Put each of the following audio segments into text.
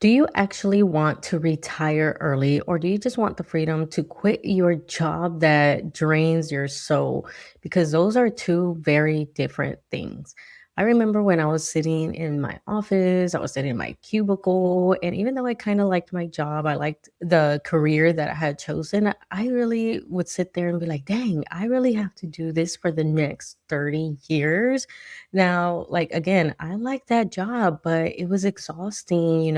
Do you actually want to retire early, or do you just want the freedom to quit your job that drains your soul? Because those are two very different things. I remember when I was sitting in my office, I was sitting in my cubicle, and even though I kind of liked my job, I liked the career that I had chosen, I really would sit there and be like, dang, I really have to do this for the next 30 years. Now, like, again, I like that job, but it was exhausting,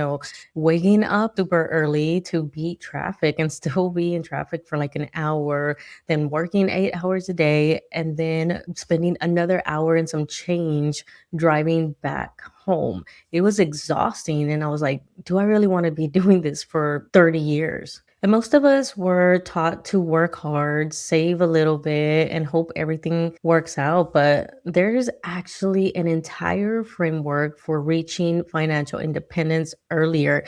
waking up super early to beat traffic and still be in traffic for like an hour, then working 8 hours a day, and then spending another hour and some change driving back home. It was exhausting. And I was like, do I really want to be doing this for 30 years? And most of us were taught to work hard, save a little bit, and hope everything works out. But there's actually an entire framework for reaching financial independence earlier.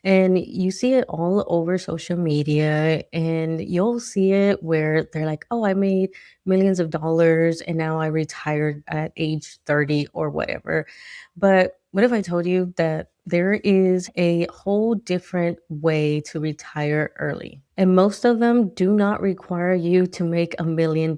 And you see it all over social media, and you'll see it where they're like, oh, I made millions of dollars and now I retired at age 30 or whatever. But what if I told you that there is a whole different way to retire early? And most of them do not require you to make $1 million.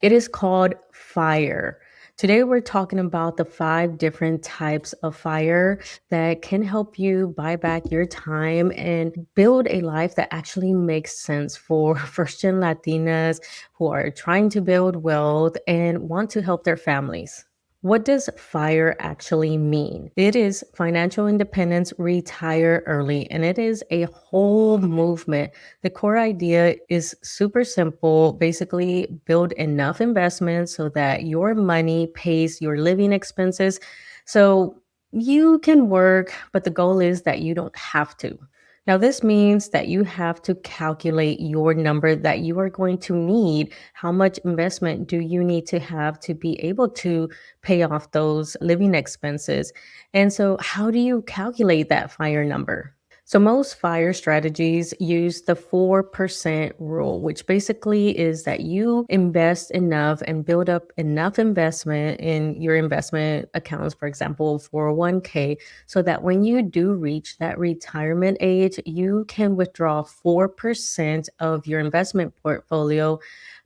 It is called FIRE. Today, we're talking about the five different types of FIRE that can help you buy back your time and build a life that actually makes sense for first gen Latinas who are trying to build wealth and want to help their families. What does FIRE actually mean? It is financial independence, retire early, and it is a whole movement. The core idea is super simple. Basically, build enough investments so that your money pays your living expenses. So you can work, but the goal is that you don't have to. Now, this means that you have to calculate your number that you are going to need. How much investment do you need to have to be able to pay off those living expenses? And so, how do you calculate that FIRE number? So, most FIRE strategies use the 4% rule, which basically is that you invest enough and build up enough investment in your investment accounts, for example, 401k, so that when you do reach that retirement age, you can withdraw 4% of your investment portfolio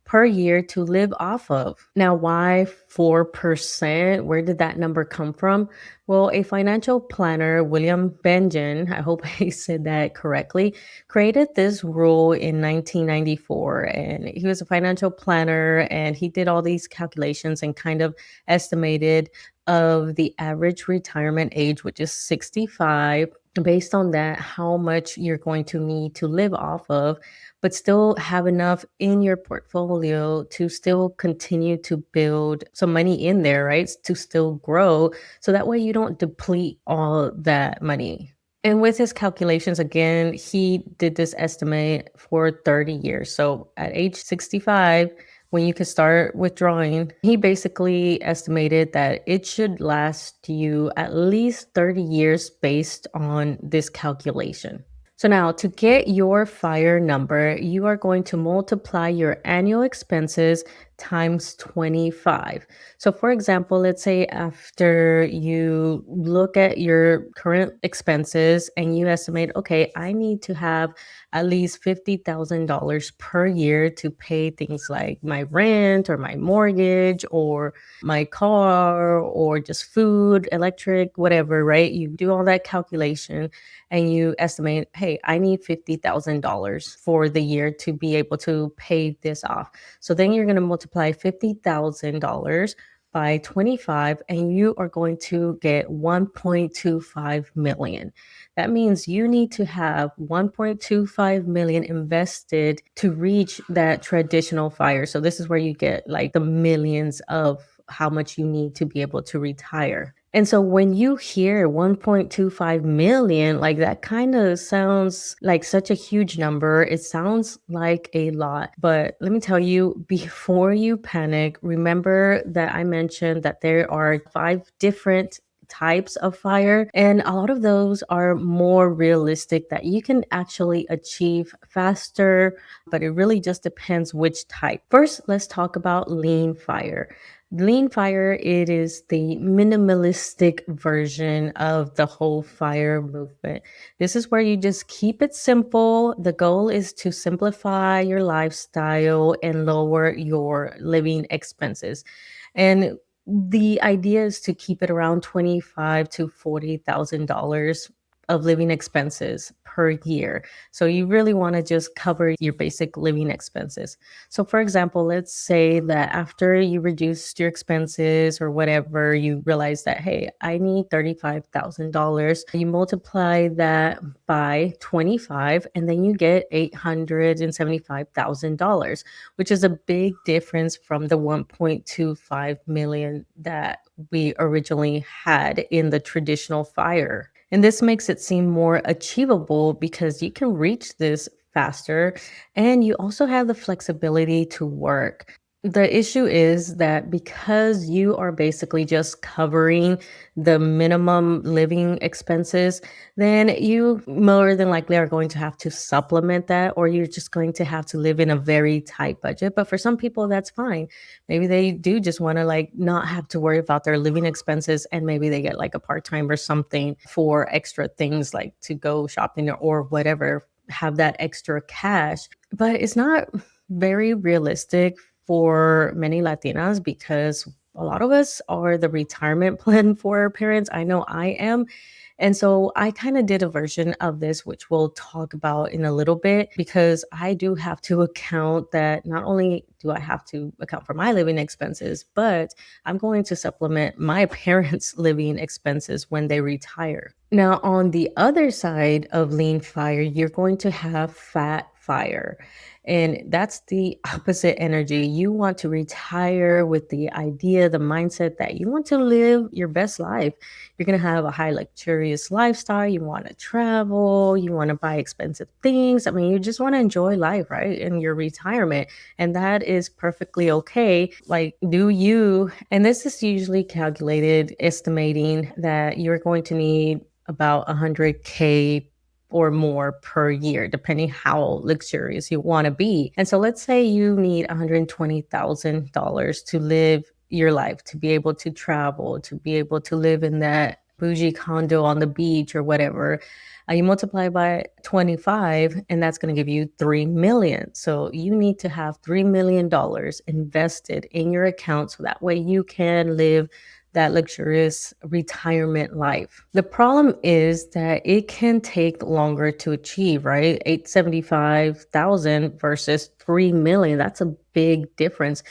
per year to live off of. Now, why 4%? Where did that number come from? Well, a financial planner, William Benjamin, I hope I said that correctly, created this rule in 1994. And he was a financial planner and he did all these calculations and kind of estimated of the average retirement age, which is 65. Based on that, how much you're going to need to live off of, but still have enough in your portfolio to still continue to build some money in there, right? To still grow. So that way you don't deplete all that money. And with his calculations, again, he did this estimate for 30 years. So at age 65, when you could start withdrawing, he basically estimated that it should last you at least 30 years based on this calculation. So now to get your FIRE number, you are going to multiply your annual expenses times 25. So for example, let's say after you look at your current expenses and you estimate, okay, I need to have at least $50,000 per year to pay things like my rent or my mortgage or my car or just food, electric, whatever, right? You do all that calculation and you estimate, hey, I need $50,000 for the year to be able to pay this off. So then you're going to multiply $50,000 by 25 and you are going to get 1.25 million. That means you need to have 1.25 million invested to reach that traditional FIRE. So this is where you get like the millions of how much you need to be able to retire. And so when you hear 1.25 million, like that kind of sounds like such a huge number. It sounds like a lot. But let me tell you, before you panic, remember that I mentioned that there are five different types of fire, and a lot of those are more realistic that you can actually achieve faster, but it really just depends which type. First, let's talk about lean fire. Lean fire, it is the minimalistic version of the whole fire movement. This is where you just keep it simple. The goal is to simplify your lifestyle and lower your living expenses. And the idea is to keep it around 25 to $40,000 of living expenses per year. So you really want to just cover your basic living expenses. So for example, let's say that after you reduced your expenses or whatever, you realize that hey, I need $35,000. You multiply that by 25 and then you get $875,000, which is a big difference from the 1.25 million that we originally had in the traditional fire. And this makes it seem more achievable because you can reach this faster and you also have the flexibility to work. The issue is that because you are basically just covering the minimum living expenses, then you more than likely are going to have to supplement that, or you're just going to have to live in a very tight budget. But for some people, that's fine. Maybe they do just want to like not have to worry about their living expenses, and maybe they get like a part time or something for extra things like to go shopping or whatever, have that extra cash. But it's not very realistic for many Latinas because a lot of us are the retirement plan for our parents. I know I am. And so I kind of did a version of this, which we'll talk about in a little bit, because I do have to account that not only do I have to account for my living expenses, but I'm going to supplement my parents' living expenses when they retire. Now, on the other side of lean fire, you're going to have fat fire. And that's the opposite energy. You want to retire with the idea, the mindset that you want to live your best life. You're going to have a high luxurious lifestyle. You want to travel. You want to buy expensive things. I mean, you just want to enjoy life, right? In your retirement. And that is perfectly okay. Like, do you? And this is usually calculated, estimating that you're going to need about 100K or more per year, depending how luxurious you want to be. And so let's say you need $120,000 to live your life, to be able to travel, to be able to live in that bougie condo on the beach or whatever. You multiply by 25 and that's going to give you 3 million. So you need to have $3 million invested in your account so that way you can live that luxurious retirement life. The problem is that it can take longer to achieve, right? 875,000 versus 3 million. That's a big difference.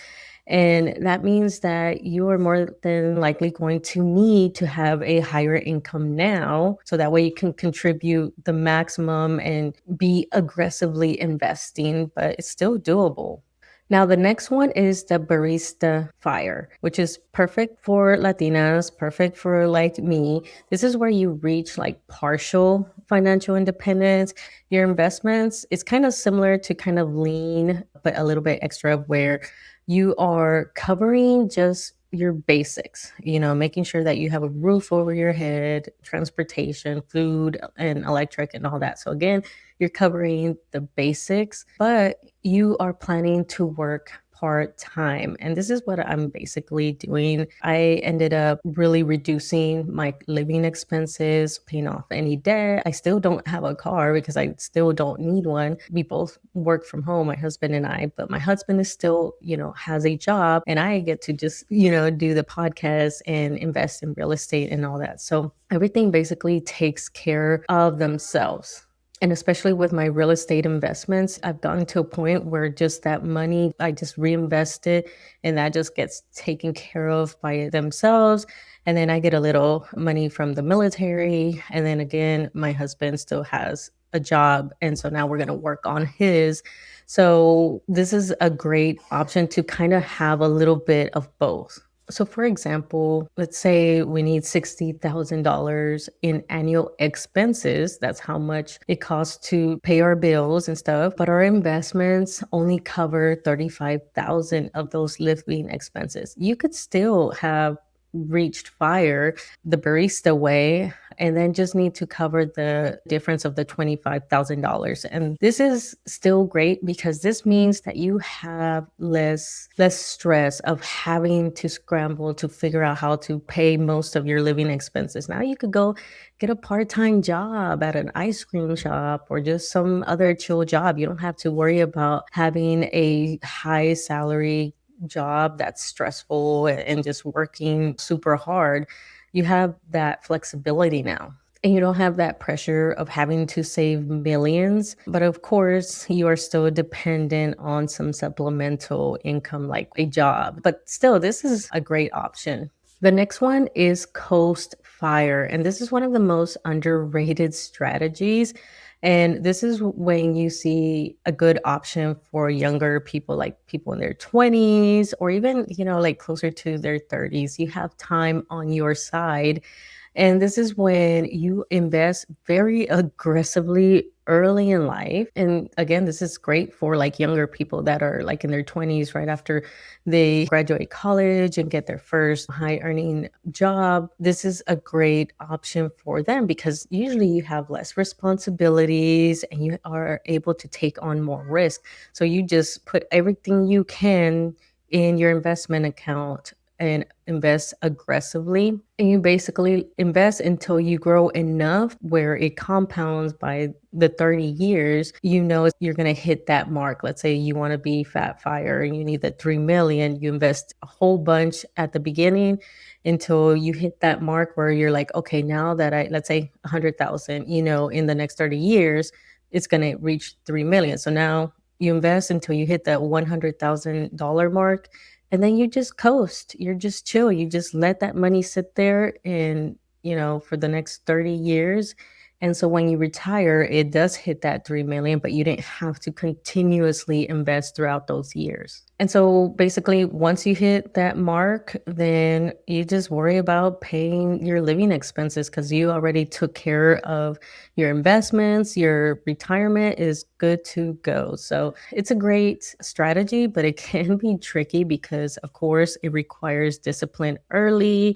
And that means that you are more than likely going to need to have a higher income now. So that way you can contribute the maximum and be aggressively investing, but it's still doable. Now, the next one is the Barista FIRE, which is perfect for Latinas, perfect for like me. This is where you reach like partial financial independence. Your investments, it's kind of similar to kind of lean, but a little bit extra where you are covering just your basics, making sure that you have a roof over your head, transportation, food, and electric, and all that. So, again, you're covering the basics, but you are planning to work part time. And this is what I'm basically doing. I ended up really reducing my living expenses, paying off any debt. I still don't have a car because I still don't need one. We both work from home, my husband and I, but my husband is still, has a job and I get to just, do the podcast and invest in real estate and all that. So everything basically takes care of themselves. And especially with my real estate investments, I've gotten to a point where just that money, I just reinvest it and that just gets taken care of by themselves. And then I get a little money from the military. And then again, my husband still has a job. And so now we're going to work on his. So this is a great option to kind of have a little bit of both. So, for example, let's say we need $60,000 in annual expenses. That's how much it costs to pay our bills and stuff. But our investments only cover 35,000 of those living expenses. You could still have reached FIRE the barista way, and then just need to cover the difference of the $25,000. And this is still great because this means that you have less stress of having to scramble to figure out how to pay most of your living expenses. Now you could go get a part-time job at an ice cream shop or just some other chill job. You don't have to worry about having a high salary job that's stressful and just working super hard. You have that flexibility now. And you don't have that pressure of having to save millions. But of course, you are still dependent on some supplemental income like a job. But still, this is a great option. The next one is Coast Fire. And this is one of the most underrated strategies. And this is when you see a good option for younger people, like people in their 20s or even, like closer to their 30s. You have time on your side, and this is when you invest very aggressively early in life. And again, this is great for like younger people that are like in their 20s, right after they graduate college and get their first high earning job. This is a great option for them because usually you have less responsibilities and you are able to take on more risk. So you just put everything you can in your investment account and invest aggressively. And you basically invest until you grow enough where it compounds by the 30 years. You know you're going to hit that mark. Let's say you want to be Fat Fire and you need the 3 million. You invest a whole bunch at the beginning until you hit that mark where you're like, okay, now that let's say 100,000, in the next 30 years, it's going to reach 3 million. So now you invest until you hit that $100,000 mark, and then you just coast. You're just chill. You just let that money sit there and, for the next 30 years. And so when you retire, it does hit that 3 million, but you didn't have to continuously invest throughout those years. And so basically, once you hit that mark, then you just worry about paying your living expenses because you already took care of your investments. Your retirement is good to go. So it's a great strategy, but it can be tricky because, of course, it requires discipline early.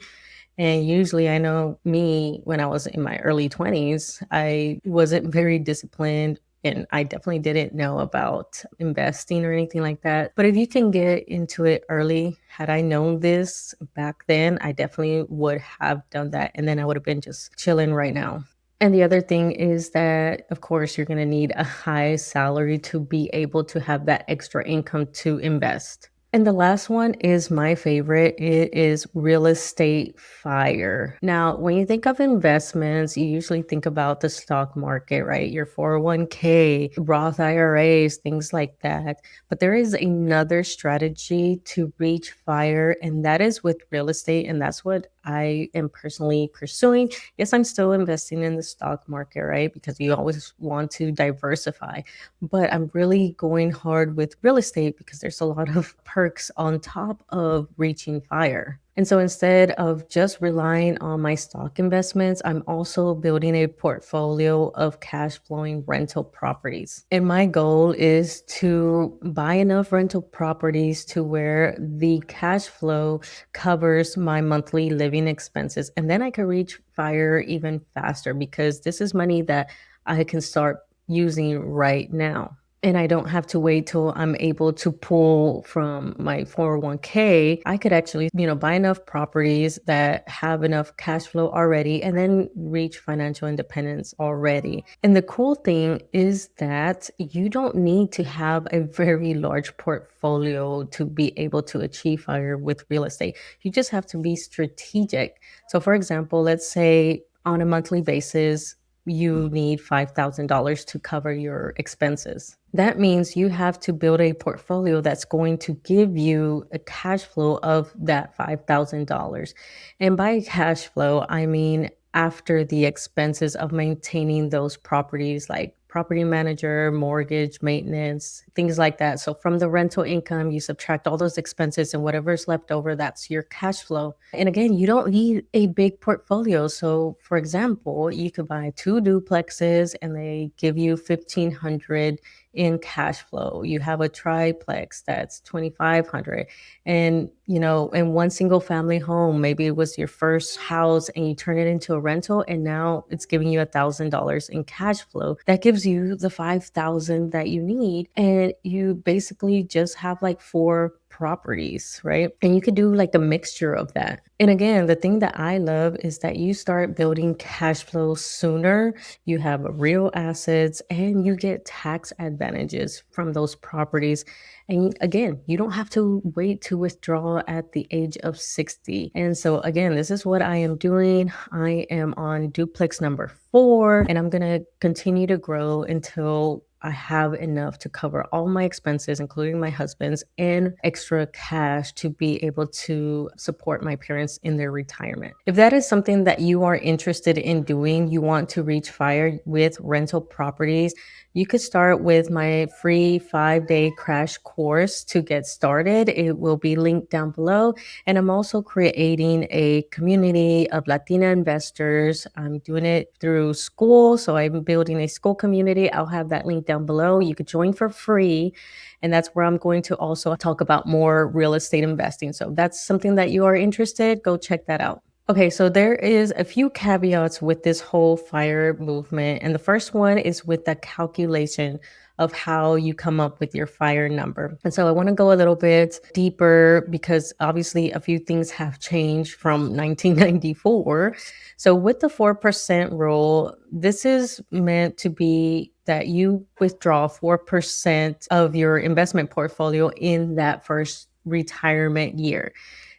And usually, I know me when I was in my early 20s, I wasn't very disciplined and I definitely didn't know about investing or anything like that. But if you can get into it early, had I known this back then, I definitely would have done that. And then I would have been just chilling right now. And the other thing is that, of course, you're going to need a high salary to be able to have that extra income to invest. And the last one is my favorite. It is real estate fire. Now, when you think of investments, you usually think about the stock market, right? Your 401k, Roth IRAs, things like that. But there is another strategy to reach fire, and that is with real estate. And that's what I am personally pursuing. Yes, I'm still investing in the stock market, right? Because you always want to diversify. But I'm really going hard with real estate because there's a lot of perks on top of reaching fire. And so instead of just relying on my stock investments, I'm also building a portfolio of cash flowing rental properties. And my goal is to buy enough rental properties to where the cash flow covers my monthly living expenses. And then I can reach fire even faster because this is money that I can start using right now. And I don't have to wait till I'm able to pull from my 401k. I could actually, buy enough properties that have enough cash flow already and then reach financial independence already. And the cool thing is that you don't need to have a very large portfolio to be able to achieve fire with real estate. You just have to be strategic. So for example, let's say on a monthly basis, you need $5,000 to cover your expenses. That means you have to build a portfolio that's going to give you a cash flow of that $5,000. And by cash flow, I mean after the expenses of maintaining those properties like property manager, mortgage, maintenance, things like that. So from the rental income, you subtract all those expenses and whatever's left over, that's your cash flow. And again, you don't need a big portfolio. So for example, you could buy 2 duplexes and they give you 1,500 in cash flow. You have a triplex that's 2500, and in one single family home, maybe it was your first house and you turn it into a rental, and now it's giving you $1,000 in cash flow. That gives you the 5,000 that you need, and you basically just have like four properties, right? And you could do like a mixture of that. And again, the thing that I love is that you start building cash flow sooner. You have real assets and you get tax advantages from those properties. And again, you don't have to wait to withdraw at the age of 60. And so, again, this is what I am doing. I am on duplex number 4, and I'm going to continue to grow until I have enough to cover all my expenses, including my husband's, and extra cash to be able to support my parents in their retirement. If that is something that you are interested in doing, you want to reach fire with rental properties, you could start with my free 5-day crash course to get started. It will be linked down below. And I'm also creating a community of Latina investors. I'm doing it through school. So I'm building a school community. I'll have that link down below. You could join for free. And that's where I'm going to also talk about more real estate investing. So if that's something that you are interested, go check that out. Okay, so there is a few caveats with this whole fire movement. And the first one is with the calculation of how you come up with your fire number. And so I want to go a little bit deeper because obviously a few things have changed from 1994. So with the 4% rule, this is meant to be that you withdraw 4% of your investment portfolio in that first retirement year.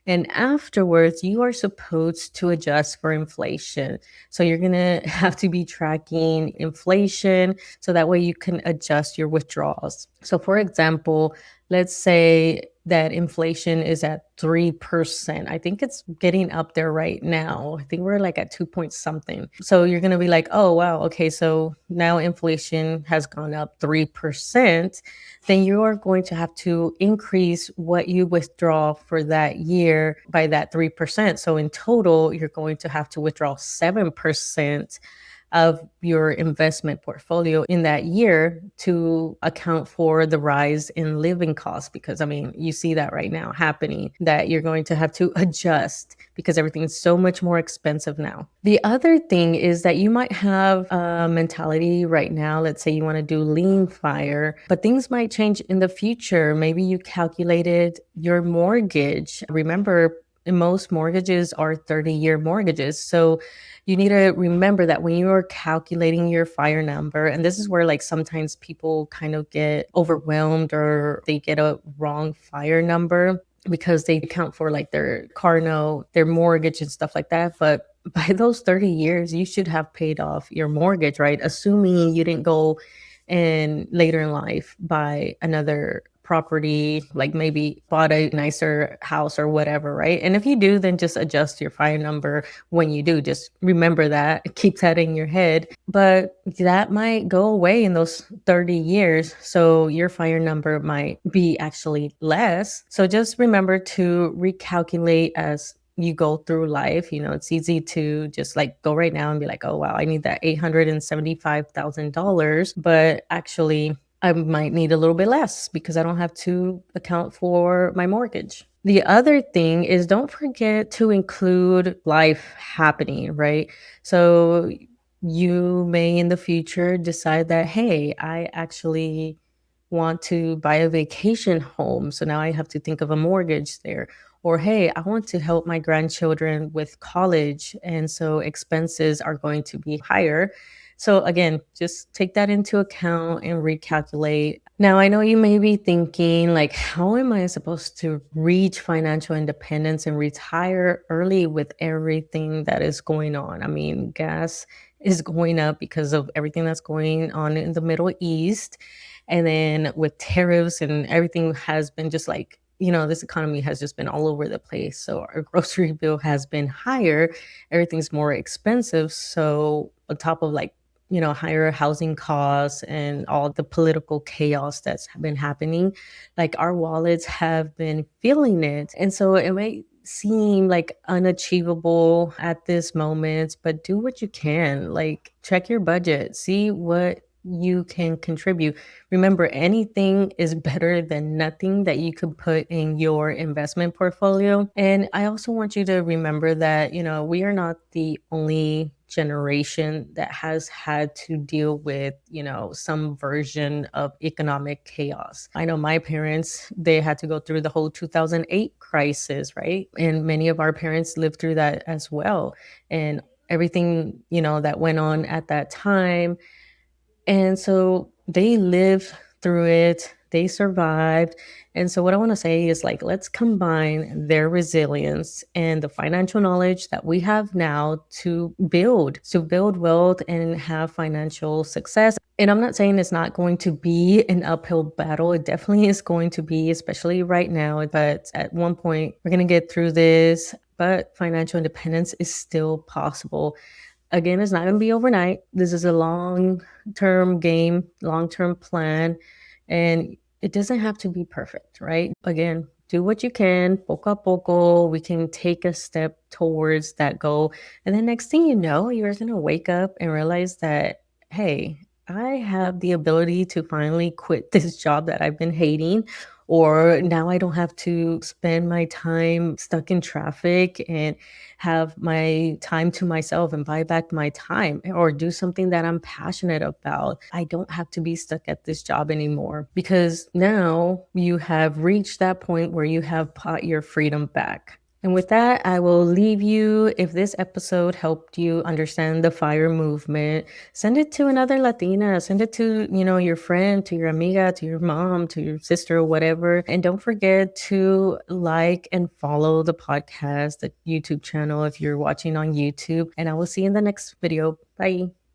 And afterwards, you are supposed to adjust for inflation. So you're going to have to be tracking inflation so that way you can adjust your withdrawals. So, for example, let's say that inflation is at 3%. I think it's getting up there right now. I think we're like at 2 point something. So you're going to be like, oh, wow. Okay. So now inflation has gone up 3%. Then you are going to have to increase what you withdraw for that year by that 3%. So in total, you're going to have to withdraw 7% of your investment portfolio in that year to account for the rise in living costs. Because I mean, you see that right now happening, that you're going to have to adjust because everything's so much more expensive now. The other thing is that you might have a mentality right now. Let's say you want to do lean fire, but things might change in the future. Maybe you calculated your mortgage. Remember, most mortgages are 30-year mortgages. So you need to remember that when you are calculating your fire number, and this is where like sometimes people kind of get overwhelmed or they get a wrong fire number because they account for like their car note, their mortgage and stuff like that. But by those 30 years, you should have paid off your mortgage, right? Assuming you didn't go and later in life buy another property, like maybe bought a nicer house or whatever, right? And if you do, then just adjust your fire number when you do. Just remember that, keep that in your head. But that might go away in those 30 years. So your fire number might be actually less. So just remember to recalculate as you go through life. It's easy to just like go right now and be like, oh, wow, I need that $875,000. But actually, I might need a little bit less because I don't have to account for my mortgage. The other thing is don't forget to include life happening, right? So you may in the future decide that, hey, I actually want to buy a vacation home. So now I have to think of a mortgage there. Or, hey, I want to help my grandchildren with college. And so expenses are going to be higher. So again, just take that into account and recalculate. Now, I know you may be thinking, like, how am I supposed to reach financial independence and retire early with everything that is going on? I mean, gas is going up because of everything that's going on in the Middle East. And then with tariffs and everything has been just like, this economy has just been all over the place. So our grocery bill has been higher. Everything's more expensive. So on top of like, higher housing costs and all the political chaos that's been happening, like our wallets have been feeling it. And so it might seem like unachievable at this moment, but do what you can. Like check your budget, see what you can contribute. Remember, anything is better than nothing that you could put in your investment portfolio. And I also want you to remember that, we are not the only generation that has had to deal with, some version of economic chaos. I know my parents, they had to go through the whole 2008 crisis, right? And many of our parents lived through that as well. And everything, that went on at that time, and so they lived through it, they survived. And so, what I want to say is like, let's combine their resilience and the financial knowledge that we have now to build wealth and have financial success. And I'm not saying it's not going to be an uphill battle. It definitely is going to be, especially right now. But at one point, we're going to get through this. But financial independence is still possible. Again, it's not going to be overnight. This is a long-term game, long-term plan, and it doesn't have to be perfect, right? Again, do what you can, poco a poco. We can take a step towards that goal. And then next thing you know, you're going to wake up and realize that, hey, I have the ability to finally quit this job that I've been hating. Or now I don't have to spend my time stuck in traffic and have my time to myself and buy back my time or do something that I'm passionate about. I don't have to be stuck at this job anymore because now you have reached that point where you have bought your freedom back. And with that, I will leave you. If this episode helped you understand the FIRE movement, send it to another Latina, send it to, your friend, to your amiga, to your mom, to your sister, whatever. And don't forget to like and follow the podcast, the YouTube channel if you're watching on YouTube. And I will see you in the next video. Bye.